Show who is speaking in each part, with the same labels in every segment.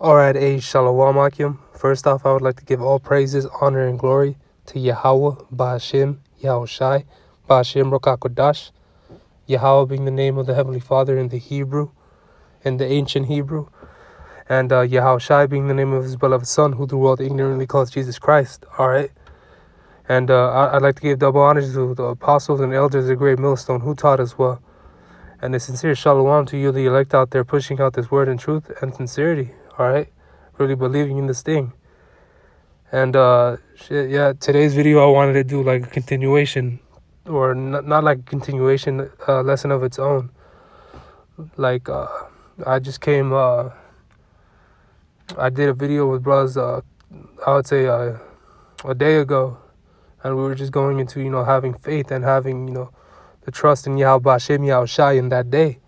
Speaker 1: Alright, Shalom Akim. First off, I would like to give all praises, honor, and glory to Yahweh, Ba'ashem, Yahushai, Ba'ashem Rokakodash. Yahweh being the name of the Heavenly Father in the Hebrew, in the ancient Hebrew. And Yahushai being the name of his beloved Son, who the world ignorantly calls Jesus Christ. Alright? And I'd like to give double honors to the apostles and elders of the great millstone who taught us well. And a sincere shalom to you, the elect out there, pushing out this word in truth and sincerity. Alright? Really believing in this thing. And today's video I wanted to do like a continuation, or not like a continuation, lesson of its own. Like I just came, I did a video with brothers, I would say a day ago, and we were just going into, having faith and having, the trust in Yahweh Ba'ashem Yahushai in that day.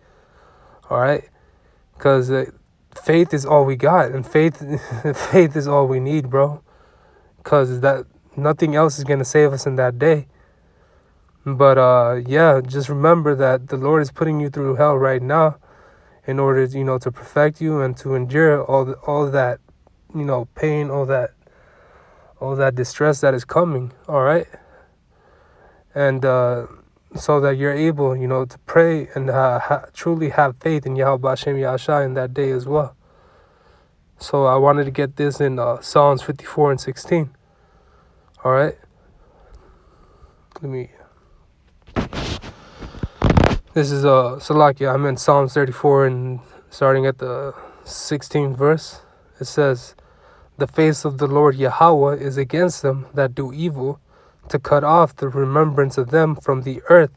Speaker 1: Alright? Because faith is all we got, and faith is all we need, bro. Because that nothing else is going to save us in that day. But just remember that the Lord is putting you through hell right now in order, to perfect you and to endure all that, pain, all that distress that is coming. All right. And so that you're able, to pray and truly have faith in Yahweh Ba'ashem Yahushai in that day as well. So I wanted to get this in Psalms 54 and 16. All right. This is Salakia. I'm in Psalms 34 and starting at the 16th verse. It says, "The face of the Lord Yahweh is against them that do evil, to cut off the remembrance of them from the earth."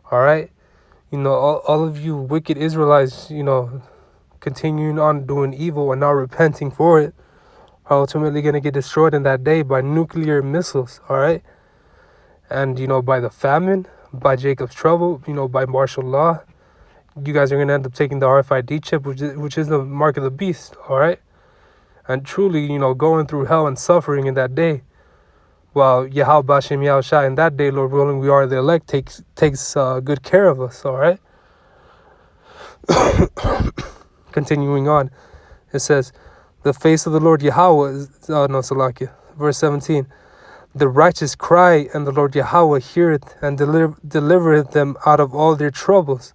Speaker 1: All right. All of you wicked Israelites, continuing on doing evil and not repenting for it, are ultimately going to get destroyed in that day by nuclear missiles. All right. And, by the famine, by Jacob's trouble, by martial law, you guys are going to end up taking the RFID chip, which is the mark of the beast. All right. And truly, going through hell and suffering in that day. While Yahweh Ba'ashem Yahushai in that day, Lord willing, we are the elect, takes good care of us. All right. Continuing on, it says, "The face of the Lord Yahweh is," Salakia, verse 17, "The righteous cry, and the Lord Yahweh heareth and delivereth them out of all their troubles."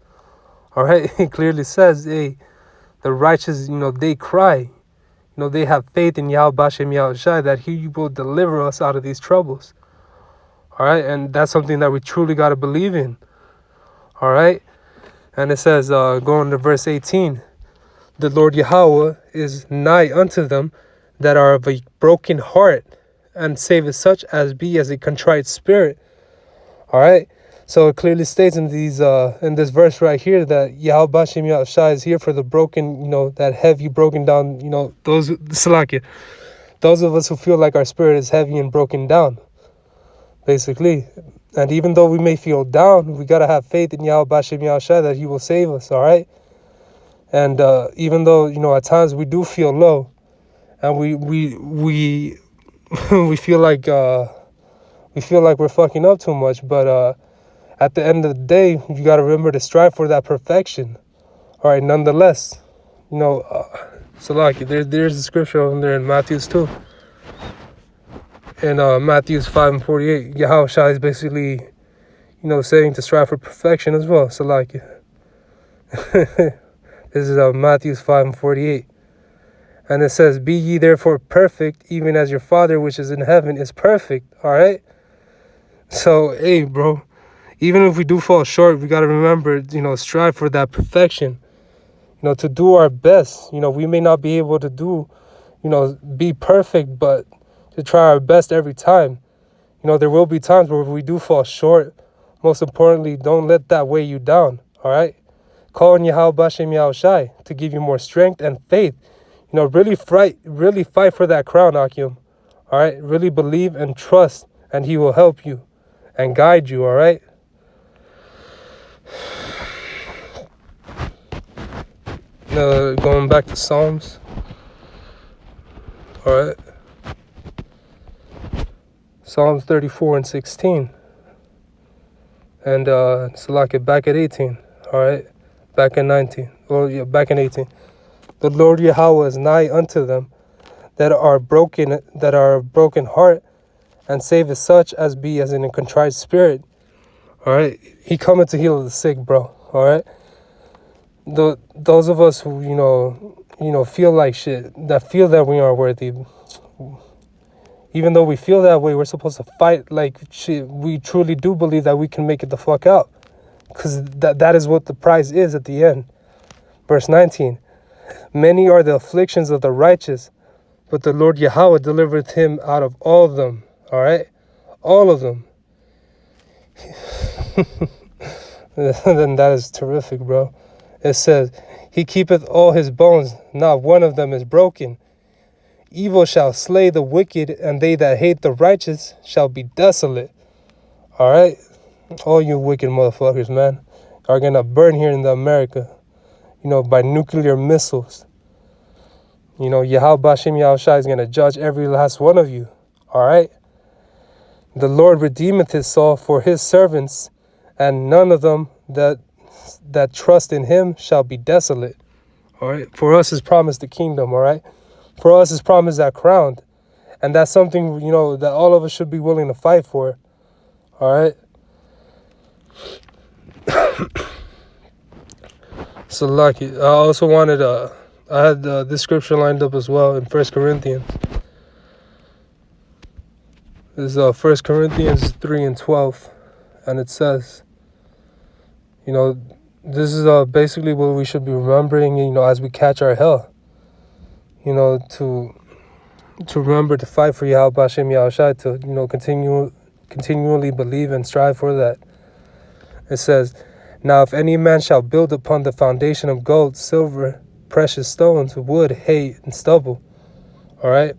Speaker 1: All right. It clearly says, the righteous, they cry. They have faith in Yahweh Ba'ashem Yahushai that He will deliver us out of these troubles. All right. And that's something that we truly got to believe in. All right. And it says, going to verse 18, "The Lord Yahweh is nigh unto them that are of a broken heart, and saveth such as be as a contrite spirit." All right. So it clearly states in this verse right here that Yahweh Ba'ashem Yahushai is here for the broken, that heavy, broken down, those of us who feel like our spirit is heavy and broken down, basically. And even though we may feel down, we got to have faith in Yahweh Ba'ashem Yahushai that He will save us. All right. And even though, at times we do feel low, and we we feel like we're fucking up too much, but at the end of the day, you got to remember to strive for that perfection. All right, nonetheless, so like there's a scripture over there in Matthew's too. In Matthew's 5 and 48, Yahushua is basically, saying to strive for perfection as well. So like, this is Matthew's 5 and 48. And it says, "Be ye therefore perfect, even as your Father which is in heaven is perfect." All right. So, hey, bro, even if we do fall short, we got to remember, strive for that perfection, to do our best. We may not be able to be perfect, but to try our best every time. There will be times where we do fall short. Most importantly, don't let that weigh you down. All right. Call on Yahweh Ba'ashem Yahushai to give you more strength and faith. Really fight for that crown, Akim. All right. Really believe and trust, and He will help you and guide you. All right. Going back to Psalms. All right. Psalms 34 and 16. And Salaki back at 18. All right. Back in 19. Well, yeah, back in 18. The Lord Yahweh is nigh unto them that are broken heart, and saveth such as be as in a contrite spirit. All right, He cometh to heal the sick, bro. All right, those of us who feel like shit, that feel that we aren't worthy. Even though we feel that way, we're supposed to fight like shit. We truly do believe that we can make it the fuck out, because that is what the prize is at the end. Verse 19. Many are the afflictions of the righteous, but the Lord Yahweh delivereth him out of all of them. All right? All of them. Then that is terrific, bro. It says, He keepeth all his bones, not one of them is broken. Evil shall slay the wicked, and they that hate the righteous shall be desolate. All right? All you wicked motherfuckers, man, are going to burn here in the America, by nuclear missiles. Yahweh Bashem Yahushai is going to judge every last one of you. All right? The Lord redeemeth his soul for his servants, and none of them that trust in him shall be desolate. All right? For us is promised the kingdom, all right? For us is promised that crown. And that's something, that all of us should be willing to fight for. All right? So lucky. I also wanted I had this scripture lined up as well in 1 Corinthians. This is 1 Corinthians 3 and 12. And it says, this is basically what we should be remembering, as we catch our hell. To remember to fight for Yahweh Bashem Yahushai, to, continually believe and strive for that. It says, Now if any man shall build upon the foundation of gold, silver, precious stones, wood, hay, and stubble. All right?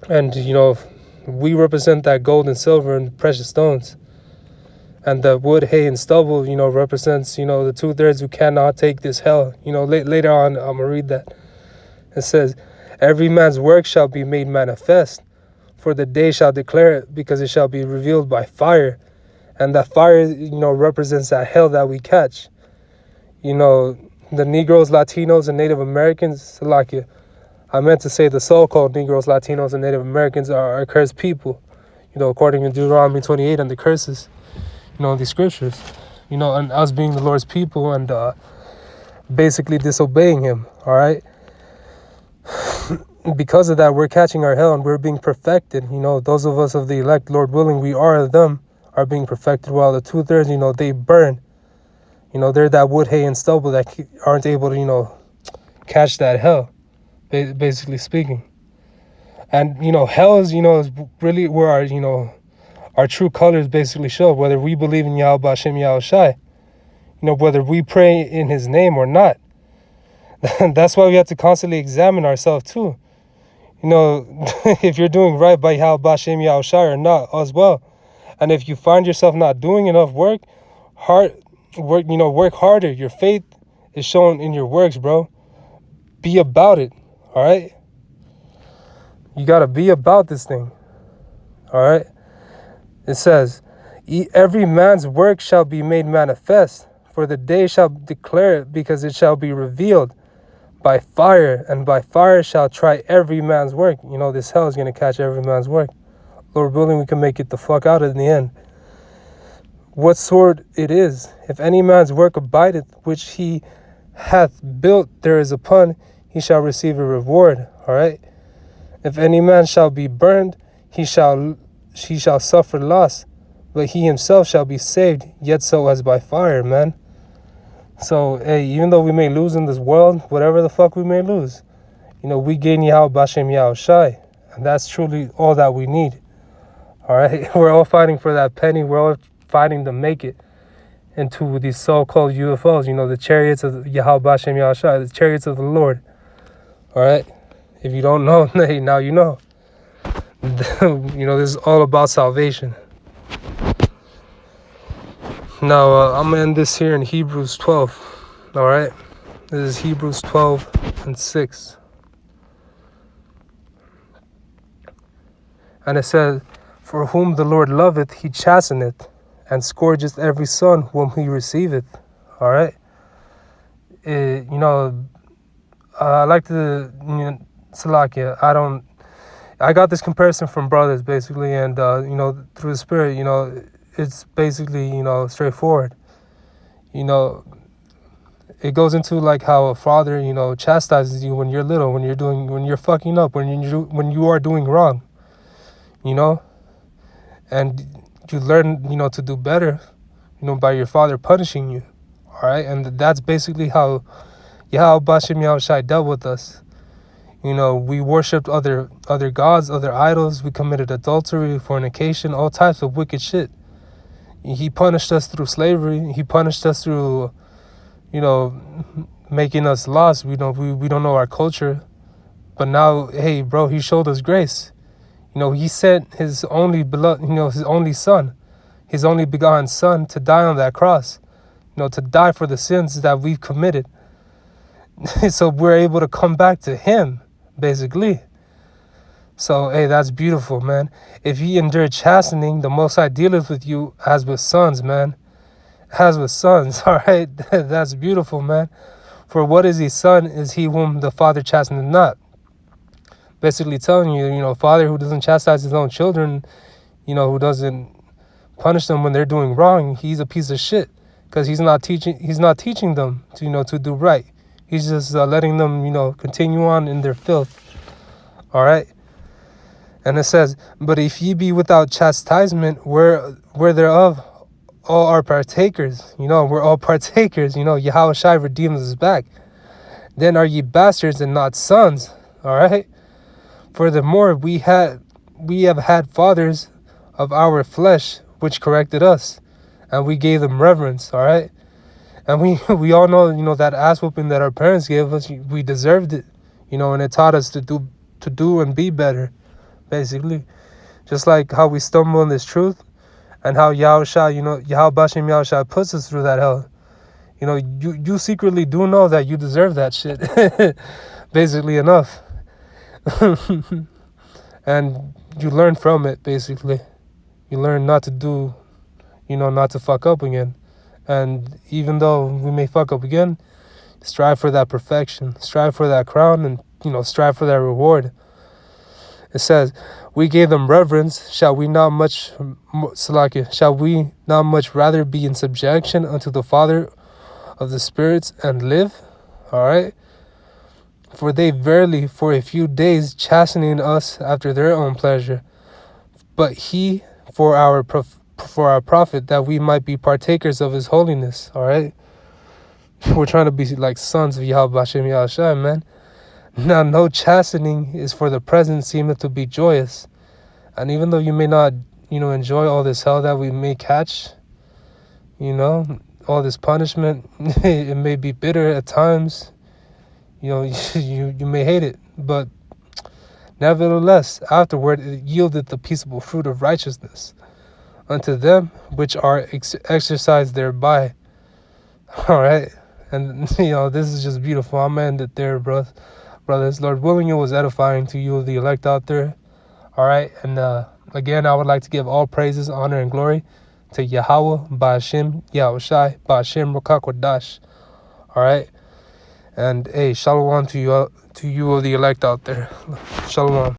Speaker 1: And, we represent that gold and silver and precious stones. And the wood, hay, and stubble, represents, the 2/3 who cannot take this hell. Later on, I'm going to read that. It says, Every man's work shall be made manifest, for the day shall declare it, because it shall be revealed by fire. And that fire, represents that hell that we catch. The Negroes, Latinos, and Native Americans, I meant to say the so-called Negroes, Latinos, and Native Americans are cursed people, according to Deuteronomy 28 and the curses, these scriptures, and us being the Lord's people and basically disobeying him, all right? Because of that, we're catching our hell and we're being perfected. Those of us of the elect, Lord willing, we are them, are being perfected, while the 2/3, they burn. They're that wood, hay, and stubble that aren't able to, catch that hell, basically speaking. And, hell is, is really where our true colors basically show, whether we believe in Yahweh Bashem Yahushai, whether we pray in his name or not. That's why we have to constantly examine ourselves too. If you're doing right by Yahweh Bashem Yahushai or not as well. And if you find yourself not doing enough work harder. Your faith is shown in your works, bro. Be about it, all right? You got to be about this thing, all right? It says, Every man's work shall be made manifest, for the day shall declare it, because it shall be revealed by fire, and by fire shall try every man's work. This hell is going to catch every man's work. Lord willing, we can make it the fuck out in the end. What sort it is, if any man's work abideth, which he hath built there is upon, he shall receive a reward. All right? If any man shall be burned, he shall suffer loss, but he himself shall be saved, yet so as by fire, man. So, hey, even though we may lose in this world, whatever the fuck we may lose, we gain Yahweh Bashem Yahushai, and that's truly all that we need. All right, we're all fighting for that penny. We're all fighting to make it into these so-called UFOs. The chariots of Yahweh Bashem Yahushai, the chariots of the Lord. All right, if you don't know, hey, now you know. This is all about salvation. Now I'm gonna end this here in Hebrews 12. All right, this is Hebrews 12 and 6, and it says, For whom the Lord loveth, he chasteneth, and scourgeth every son whom he receiveth. All right? I like to, Salakia. I got this comparison from brothers basically, and through the spirit, it's basically straightforward. You know, it goes into like how a father, chastises you when you're little, when you're fucking up, when you are doing wrong, you know, and you learn, to do better, by your father punishing you. All right, and that's basically how Yahweh Bashem Yahushai dealt with us. We worshipped other gods, other idols. We committed adultery, fornication, all types of wicked shit. He punished us through slavery. He punished us through, making us lost. We don't know our culture. But now, hey, bro, he showed us grace. He sent his only beloved, his only son, his only begotten son to die on that cross, to die for the sins that we've committed. So we're able to come back to him, basically. So, hey, that's beautiful, man. If he endured chastening, the Most High dealeth with you as with sons, man. As with sons, all right? That's beautiful, man. For what is his son is he whom the Father chasteneth not. Basically telling you, Father who doesn't chastise his own children, who doesn't punish them when they're doing wrong, he's a piece of shit. Because he's not teaching them to, to do right. He's just letting them, continue on in their filth. All right? And it says, but if ye be without chastisement, where thereof all are partakers, we're all partakers, Yahweh Shai redeems us back. Then are ye bastards and not sons, all right? Furthermore, we have had fathers of our flesh, which corrected us, and we gave them reverence, all right? And we all know, that ass whooping that our parents gave us, we deserved it, and it taught us to do and be better. Basically, just like how we stumble in this truth and how Yahushua, Yahweh Bashem Yahushua puts us through that hell. You secretly do know that you deserve that shit. Basically enough. And you learn from it, basically. You learn not to do, not to fuck up again. And even though we may fuck up again, strive for that perfection. Strive for that crown and, strive for that reward. It says, we gave them reverence. Shall we not much rather be in subjection unto the Father of the spirits and live? All right. For they verily for a few days chastening us after their own pleasure, but he for our profit, that we might be partakers of his holiness. All right. We're trying to be like sons of Yahweh Bashem Yahushua, man. Now, no chastening is for the present seemeth to be joyous. And even though you may not, enjoy all this hell that we may catch, all this punishment, it may be bitter at times. You may hate it. But nevertheless, afterward it yieldeth the peaceable fruit of righteousness unto them which are exercised thereby. All right. And, this is just beautiful. I'm going to end it there, brothers. Lord willing, it was edifying to you, the elect out there. All right. And again, I would like to give all praises, honor, and glory to Yahweh, Ba'ashem, Yahushai, Ba'ashem, Rokakwadash. All right. And hey, shalom to you, the elect out there. Shalom.